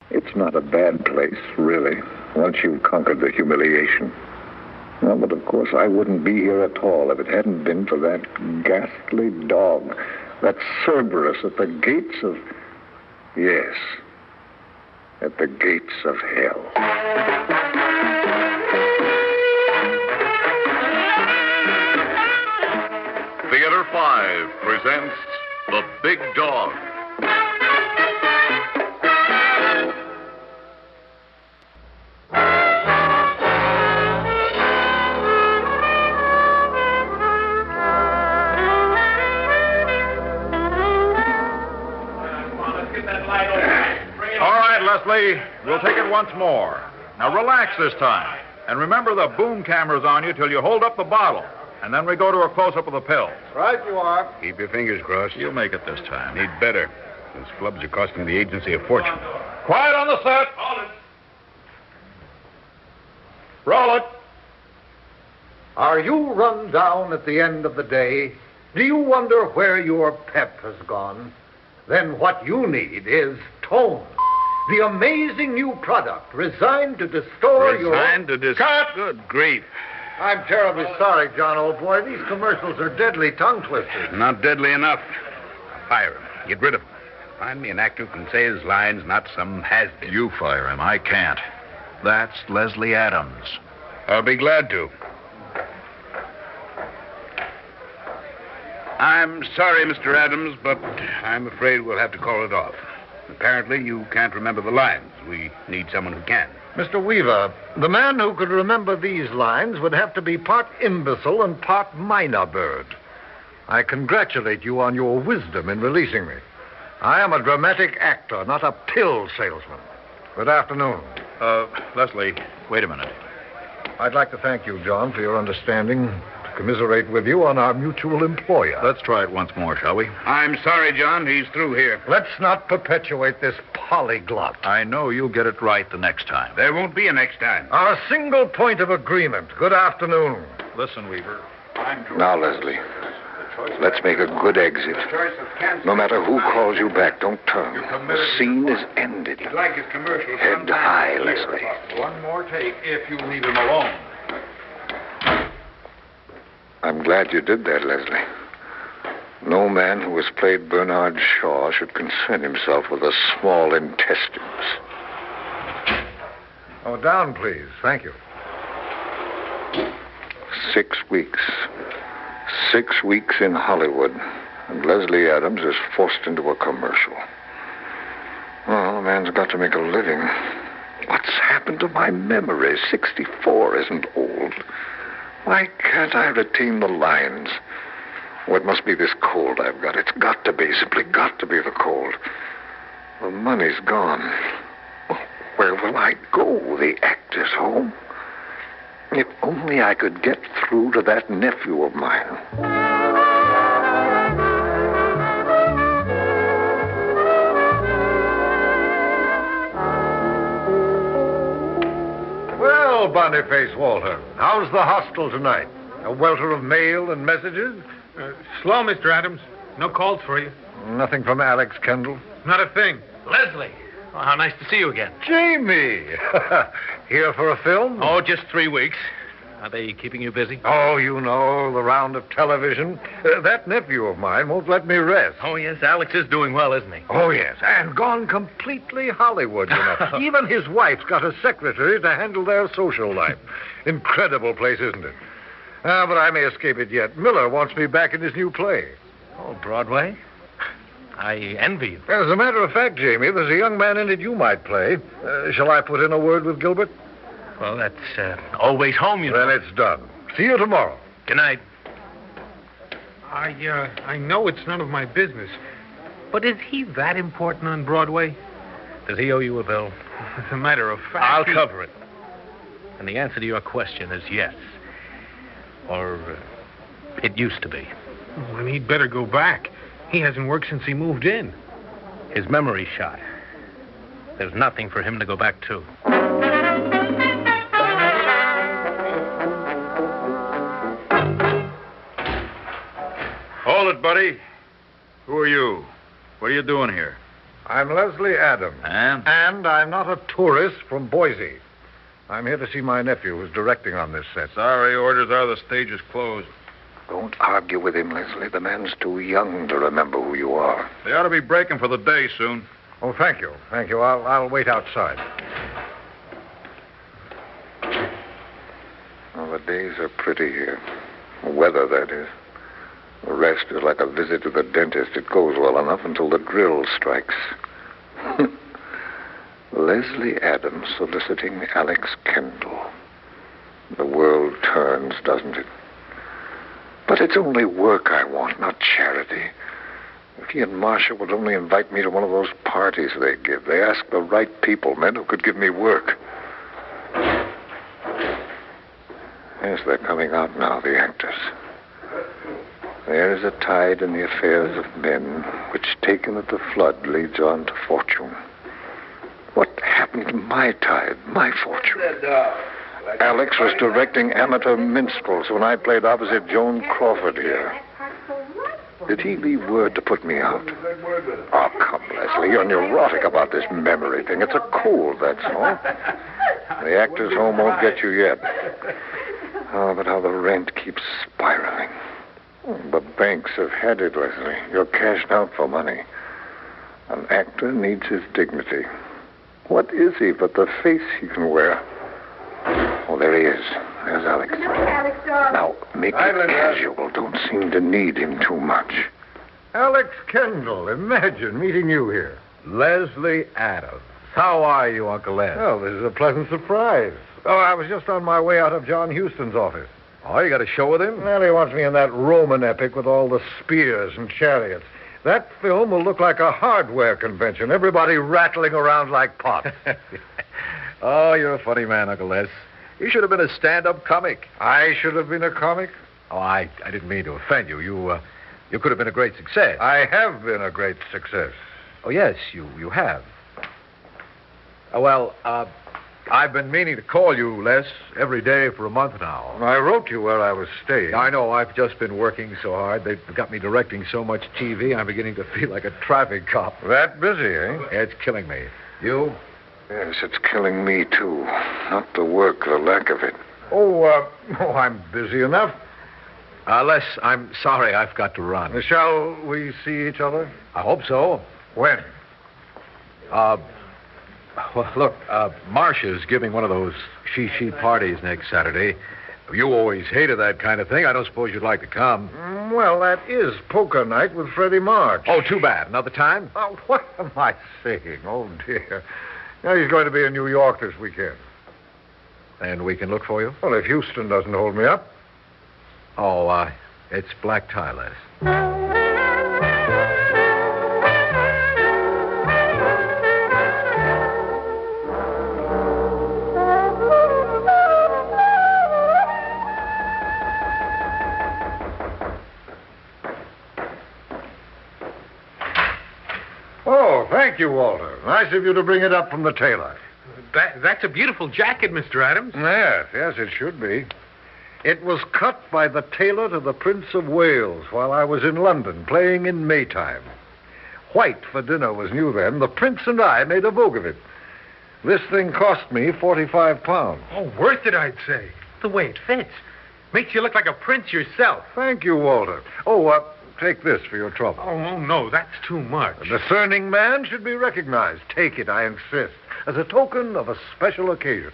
It's not a bad place, really, once you've conquered the humiliation. Well, but of course I wouldn't be here at all if it hadn't been for that ghastly dog, that Cerberus at the gates of... Yes, at the gates of hell. Theater 5 presents The Big Dog. Leslie, we'll take it once more. Now relax this time. And remember the boom camera's on you till you hold up the bottle. And then we go to a close-up of the pills. Right you are. Keep your fingers crossed. You'll make it this time. Need better. Those flubs are costing the agency a fortune. Quiet on the set. Roll it. Are you run down at the end of the day? Do you wonder where your pep has gone? Then what you need is tone. The amazing new product resigned to restore your... Cut! Good grief. I'm terribly sorry, John, old boy. These commercials are deadly tongue twisters. Not deadly enough. Fire him. Get rid of him. Find me an actor who can say his lines, not some has-been. You fire him. I can't. That's Leslie Adams. I'll be glad to. I'm sorry, Mr. Adams, but I'm afraid we'll have to call it off. Apparently, you can't remember the lines. We need someone who can. Mr. Weaver, the man who could remember these lines would have to be part imbecile and part minor bird. I congratulate you on your wisdom in releasing me. I am a dramatic actor, not a pill salesman. Good afternoon. Leslie, wait a minute. I'd like to thank you, John, for your understanding. Commiserate with you on our mutual employer. Let's try it once more, shall we? I'm sorry, John. He's through here. Let's not perpetuate this polyglot. I know you'll get it right the next time. There won't be a next time. Our single point of agreement. Good afternoon. Listen, Weaver. Now, Leslie, let's make a good exit. No matter who calls you back, don't turn. The scene is ended. Like his commercials. Head high, Leslie. One more take if you leave him alone. I'm glad you did that, Leslie. No man who has played Bernard Shaw should concern himself with the small intestines. Oh, down, please. Thank you. 6 weeks. 6 weeks in Hollywood, and Leslie Adams is forced into a commercial. Well, the man's got to make a living. What's happened to my memory? 64 isn't old. Why can't I retain the lines? Oh, it must be this cold I've got. It's got to be, simply got to be the cold. The money's gone. Oh, where will I go? The actor's home? If only I could get through to that nephew of mine. Well, Boniface Walter, how's the hostel tonight? A welter of mail and messages? Slow, Mr. Adams. No calls for you. Nothing from Alex Kendall? Not a thing. Leslie. Oh, how nice to see you again. Jamie! Here for a film? Oh, just 3 weeks. Are they keeping you busy? Oh, you know, the round of television. That nephew of mine won't let me rest. Oh, yes, Alex is doing well, isn't he? Oh, yes, and gone completely Hollywood, you know. Even his wife's got a secretary to handle their social life. Incredible place, isn't it? But I may escape it yet. Miller wants me back in his new play. Oh, Broadway? I envy you. As a matter of fact, Jamie, there's a young man in it you might play. Shall I put in a word with Gilbert? Well, that's always home, you know. Then it's done. See you tomorrow. Good night. I know it's none of my business. But is he that important on Broadway? Does he owe you a bill? As a matter of fact... I'll cover it. And the answer to your question is yes. Or it used to be. Well, then he'd better go back. He hasn't worked since he moved in. His memory's shot. There's nothing for him to go back to. Hold it, buddy. Who are you? What are you doing here? I'm Leslie Adams. And? And I'm not a tourist from Boise. I'm here to see my nephew who's directing on this set. Sorry, orders are the stage is closed. Don't argue with him, Leslie. The man's too young to remember who you are. They ought to be breaking for the day soon. Oh, thank you. Thank you. I'll wait outside. Well, the days are pretty here. The weather, that is. The rest is like a visit to the dentist. It goes well enough until the drill strikes. Leslie Adams soliciting Alex Kendall. The world turns, doesn't it? But it's only work I want, not charity. If he and Marcia would only invite me to one of those parties they give. They ask the right people, men who could give me work. Yes, they're coming out now, the actors. There is a tide in the affairs of men, which taken at the flood leads on to fortune. What happened to my tide, my fortune? Alex was directing amateur minstrels when I played opposite Joan Crawford here. Did he leave word to put me out? Oh, come, Leslie, you're neurotic about this memory thing. It's a cold, that's all. The actor's home won't get you yet. Oh, but how the rent keeps spiraling. The banks have had it, Leslie. You're cashed out for money. An actor needs his dignity. What is he but the face he can wear? Oh, there he is. There's Alex. Alex, darling. Now, make it casual. Don't seem to need him too much. Alex Kendall, imagine meeting you here. Leslie Adams. How are you, Uncle Les? Well, this is a pleasant surprise. Oh, I was just on my way out of John Huston's office. Oh, you got a show with him? Well, he wants me in that Roman epic with all the spears and chariots. That film will look like a hardware convention. Everybody rattling around like pots. Oh, you're a funny man, Uncle Les. You should have been a stand-up comic. I should have been a comic? Oh, I didn't mean to offend you. You could have been a great success. I have been a great success. Oh, yes, you have. I've been meaning to call you, Les, every day for a month now. I wrote you where I was staying. I know. I've just been working so hard. They've got me directing so much TV, I'm beginning to feel like a traffic cop. That busy, eh? Yeah, it's killing me. You? Yes, it's killing me, too. Not the work, the lack of it. I'm busy enough. Les, I'm sorry I've got to run. Shall we see each other? I hope so. When? Well, look, Marcia's giving one of those she parties next Saturday. You always hated that kind of thing. I don't suppose you'd like to come. Well, that is poker night with Freddie March. Oh, too bad. Another time? Oh, what am I saying? Oh, dear. Now, he's going to be in New York this weekend. And we can look for you? Well, if Houston doesn't hold me up. Oh, it's black tie, Les. Oh, thank you, Walter. Nice of you to bring it up from the tailor. That's a beautiful jacket, Mr. Adams. Yes, it should be. It was cut by the tailor to the Prince of Wales while I was in London playing in Maytime. White for dinner was new then. The Prince and I made a vogue of it. This thing cost me £45. Oh, worth it, I'd say. The way it fits. Makes you look like a prince yourself. Thank you, Walter. Take this for your trouble. Oh, no, that's too much. A discerning man should be recognized. Take it, I insist, as a token of a special occasion.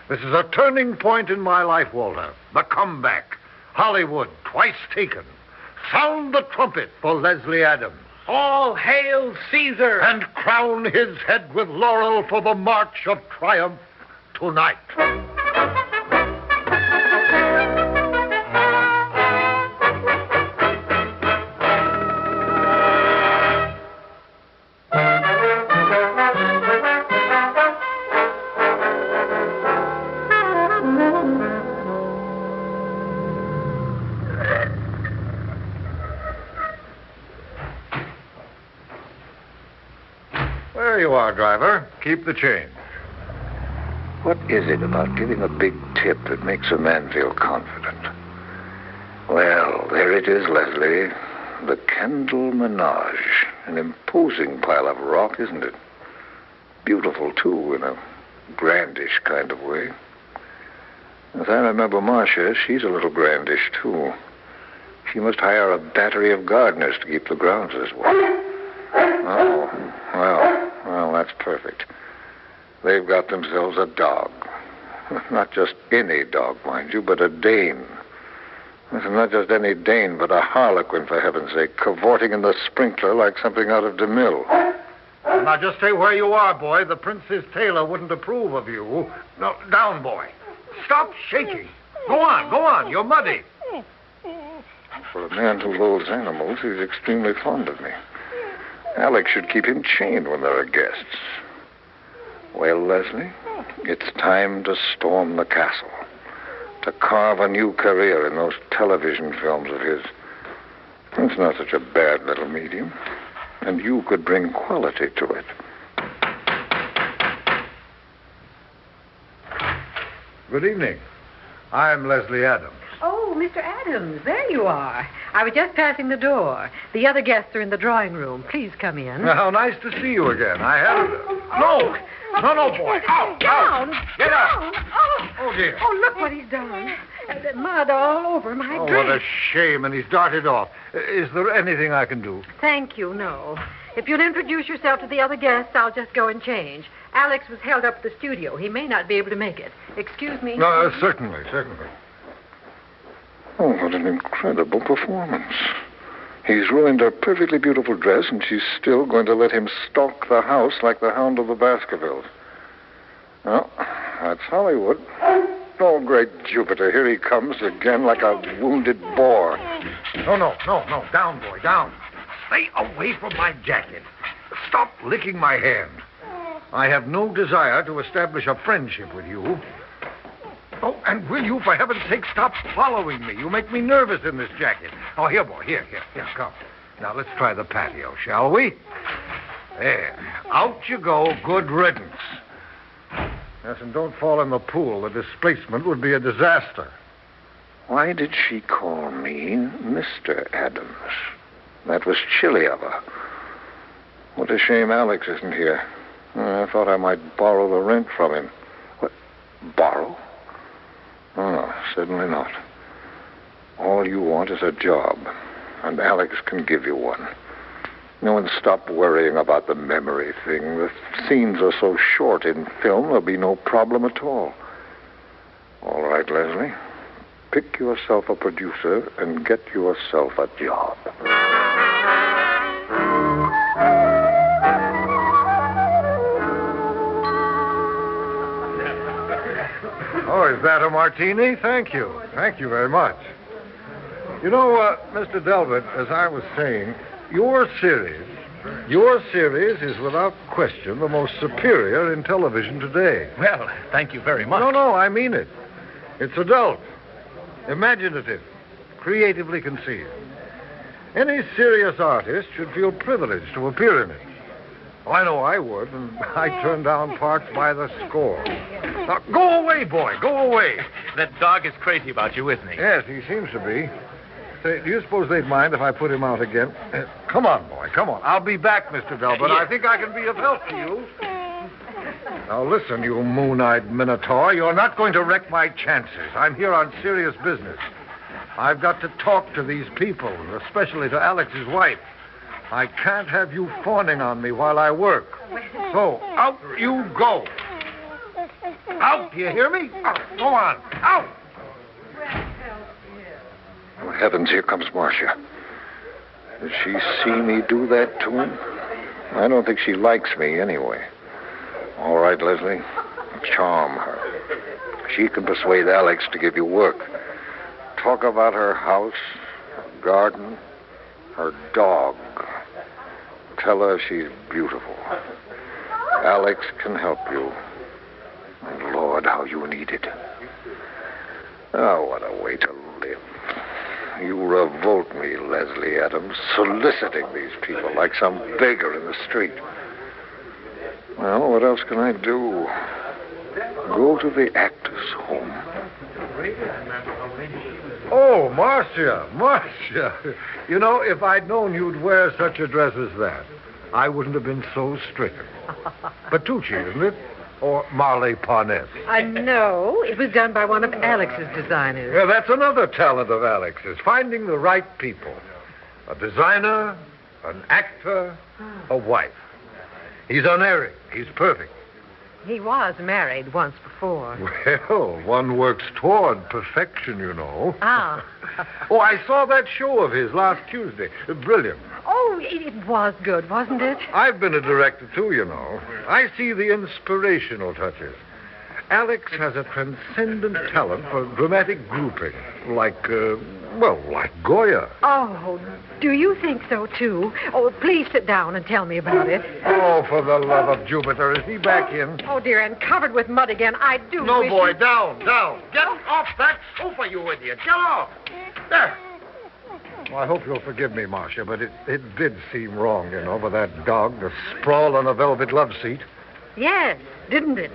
This is a turning point in my life, Walter. The comeback. Hollywood, twice taken. Sound the trumpet for Leslie Adams. All hail Caesar! And crown his head with laurel for the march of triumph tonight. There you are, driver. Keep the change. What is it about giving a big tip that makes a man feel confident? Well, there it is, Leslie. the Kendall Menage. An imposing pile of rock, isn't it? Beautiful, too, in a grandish kind of way. As I remember Marcia, she's a little grandish, too. She must hire a battery of gardeners to keep the grounds this way. Oh, well, that's perfect. They've got themselves a dog. Not just any dog, mind you, but a Dane. Not just any Dane, but a harlequin, for heaven's sake, cavorting in the sprinkler like something out of DeMille. Now, just stay where you are, boy. The Princess Taylor wouldn't approve of you. No, down, boy. Stop shaking. Go on. You're muddy. For a man who loathes animals, he's extremely fond of me. Alex should keep him chained when there are guests. Well, Leslie, it's time to storm the castle. To carve a new career in those television films of his. It's not such a bad little medium. And you could bring quality to it. Good evening. I'm Leslie Adams. Oh, Mr. Adams, there you are. I was just passing the door. The other guests are in the drawing room. Please come in. How nice to see you again. I had... No, boy. Out. Get out. Oh, dear. Oh, look what he's done. The mud all over my dress. What a shame, and he's darted off. Is there anything I can do? Thank you, no. If you'll introduce yourself to the other guests, I'll just go and change. Alex was held up at the studio. He may not be able to make it. Excuse me? No, certainly. Oh, what an incredible performance. He's ruined her perfectly beautiful dress, and she's still going to let him stalk the house like the hound of the Baskervilles. Well, that's Hollywood. Oh, great Jupiter, here he comes again like a wounded boar. No. Down, boy, down. Stay away from my jacket. Stop licking my hand. I have no desire to establish a friendship with you. Oh, and will you, for heaven's sake, stop following me? You make me nervous in this jacket. Oh, here, boy, here, come. Now, let's try the patio, shall we? There. Out you go. Good riddance. Yes, and don't fall in the pool. The displacement would be a disaster. Why did she call me Mr. Adams? That was chilly of her. What a shame Alex isn't here. I thought I might borrow the rent from him. What? Borrow? Oh, no, certainly not. All you want is a job, and Alex can give you one. And stop worrying about the memory thing. The scenes are so short in film, there'll be no problem at all. All right, Leslie. Pick yourself a producer and get yourself a job. Oh, is that a martini? Thank you. Thank you very much. You know, Mr. Delbert, as I was saying, your series is without question the most superior in television today. Well, thank you very much. No, I mean it. It's adult, imaginative, creatively conceived. Any serious artist should feel privileged to appear in it. Oh, I know I would, and I turn down parts by the score. Now, go away, boy, go away. That dog is crazy about you, isn't he? Yes, he seems to be. Say, do you suppose they'd mind if I put him out again? Come on, boy, come on. I'll be back, Mr. Delbert. I think I can be of help to you. Now, listen, you moon-eyed minotaur. You're not going to wreck my chances. I'm here on serious business. I've got to talk to these people, especially to Alex's wife. I can't have you fawning on me while I work. So, out you go. Out, do you hear me? Out. Go on, out. Oh, heavens, here comes Marcia. Did she see me do that to him? I don't think she likes me anyway. All right, Leslie, charm her. She can persuade Alex to give you work. Talk about her house, her garden, her dog. Tell her she's beautiful. Alex can help you. And Lord, how you need it. Oh, what a way to live. You revolt me, Leslie Adams, soliciting these people like some beggar in the street. Well, what else can I do? Go to the actor's home. Oh, Marcia. You know, if I'd known you'd wear such a dress as that, I wouldn't have been so stricken. Bertucci, isn't it? Or Marley Parness? No, it was done by one of Alex's designers. Yeah, that's another talent of Alex's, finding the right people. A designer, an actor, a wife. He's unerring. He's perfect. He was married once before. Well, one works toward perfection, you know. Ah. Oh, I saw that show of his last Tuesday. Brilliant. Oh, it was good, wasn't it? I've been a director, too, you know. I see the inspirational touches. Alex has a transcendent talent for dramatic grouping, like Goya. Oh, do you think so, too? Oh, please sit down and tell me about it. Oh, for the love of Jupiter, is he back in? Oh, dear, and covered with mud again. I do No, wish boy, you- down. Get off that sofa, you idiot. Get off. There. Well, I hope you'll forgive me, Marcia, but it did seem wrong, you know, for that dog to sprawl on a velvet love seat. Yes, didn't it?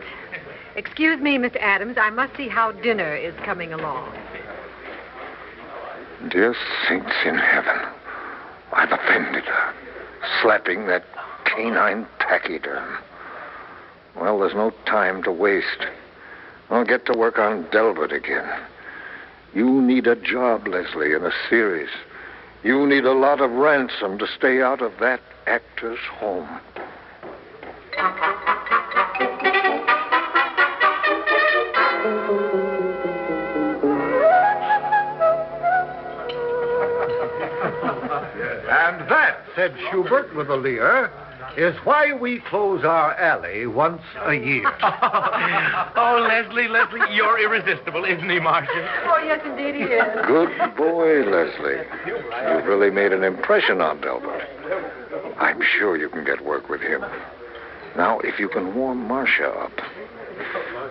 Excuse me, Mr. Adams. I must see how dinner is coming along. Dear saints in heaven, I've offended her, slapping that canine pachyderm. Well, there's no time to waste. I'll get to work on Delbert again. You need a job, Leslie, in a series. You need a lot of ransom to stay out of that actor's home. And that, said Schubert with a leer, is why we close our alley once a year. Oh, Leslie, you're irresistible, isn't he, Marcia? Oh, yes, indeed he is. Good boy, Leslie. You've really made an impression on Delbert. I'm sure you can get work with him. Now, if you can warm Marcia up.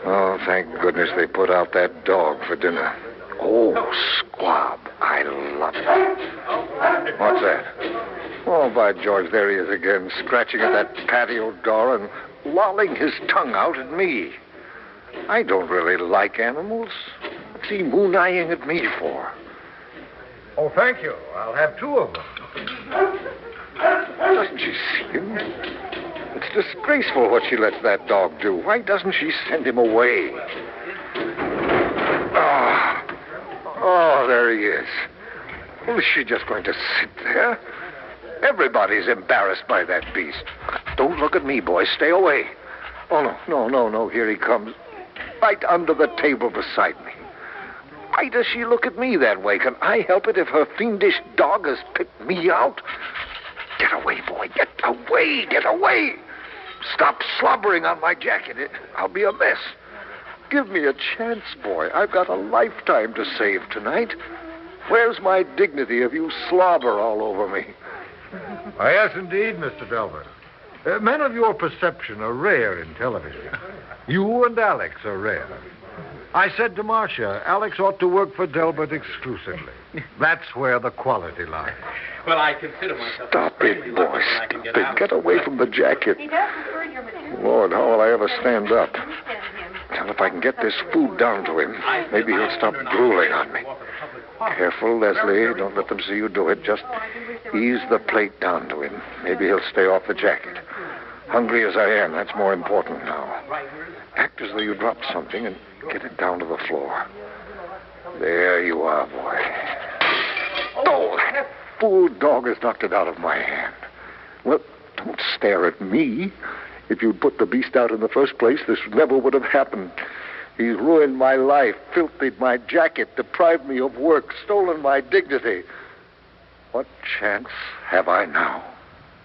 Oh, thank goodness they put out that dog for dinner. Oh, squab. I love it. What's that? Oh, by George, there he is again, scratching at that patio door and lolling his tongue out at me. I don't really like animals. What's he moon-eyeing at me for? Oh, thank you. I'll have 2 of them. Doesn't she see him? It's disgraceful what she lets that dog do. Why doesn't she send him away? Oh, there he is. Well, is she just going to sit there? Everybody's embarrassed by that beast. Don't look at me, boy. Stay away. Oh, no. Here he comes. Right under the table beside me. Why does she look at me that way? Can I help it if her fiendish dog has picked me out? Get away, boy. Get away. Stop slobbering on my jacket. I'll be a mess. Give me a chance, boy. I've got a lifetime to save tonight. Where's my dignity if you slobber all over me? Yes, indeed, Mr. Delbert. Men of your perception are rare in television. You and Alex are rare. I said to Marcia, Alex ought to work for Delbert exclusively. That's where the quality lies. Well, I consider myself... Stop it, boy. Stop it. Get away from the jacket. He does prefer your material. Lord, how will I ever stand up? Well, if I can get this food down to him, maybe he'll stop drooling on me. Careful, Leslie. Don't let them see you do it. Just ease the plate down to him. Maybe he'll stay off the jacket. Hungry as I am, that's more important now. Act as though you dropped something and get it down to the floor. There you are, boy. Oh, that fool dog has knocked it out of my hand. Well, don't stare at me. If you'd put the beast out in the first place, this never would have happened. He's ruined my life, filthied my jacket, deprived me of work, stolen my dignity. What chance have I now?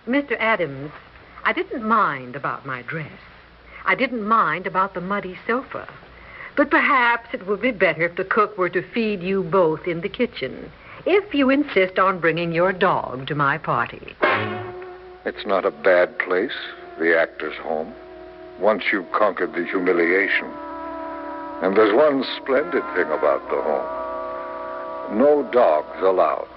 Mr. Adams, I didn't mind about my dress. I didn't mind about the muddy sofa. But perhaps it would be better if the cook were to feed you both in the kitchen, if you insist on bringing your dog to my party. It's not a bad place, the actor's home, once you've conquered the humiliation. And there's one splendid thing about the home. No dogs allowed.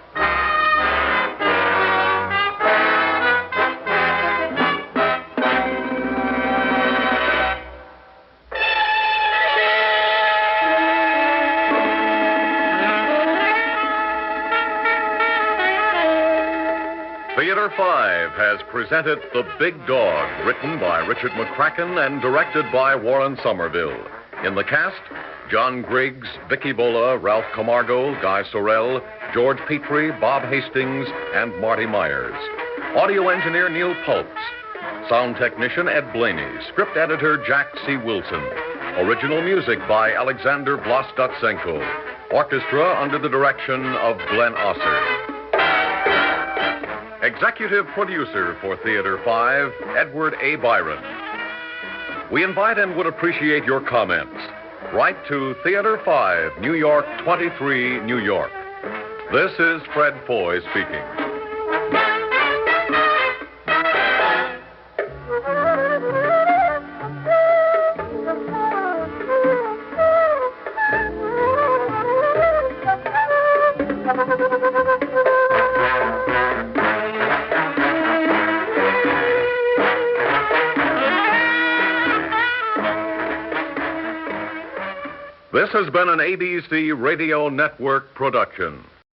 5 has presented The Big Dog, written by Richard McCracken and directed by Warren Somerville. In the cast, John Griggs, Vicky Bola, Ralph Camargo, Guy Sorrell, George Petrie, Bob Hastings, and Marty Myers. Audio engineer Neil Pultz. Sound technician Ed Blaney. Script editor Jack C. Wilson. Original music by Alexander Vlastotsenko. Orchestra under the direction of Glenn Osser. Executive producer for Theater 5, Edward A. Byron. We invite and would appreciate your comments. Write to Theater 5, New York 23, New York. This is Fred Foy speaking. This has been an ABC Radio Network production.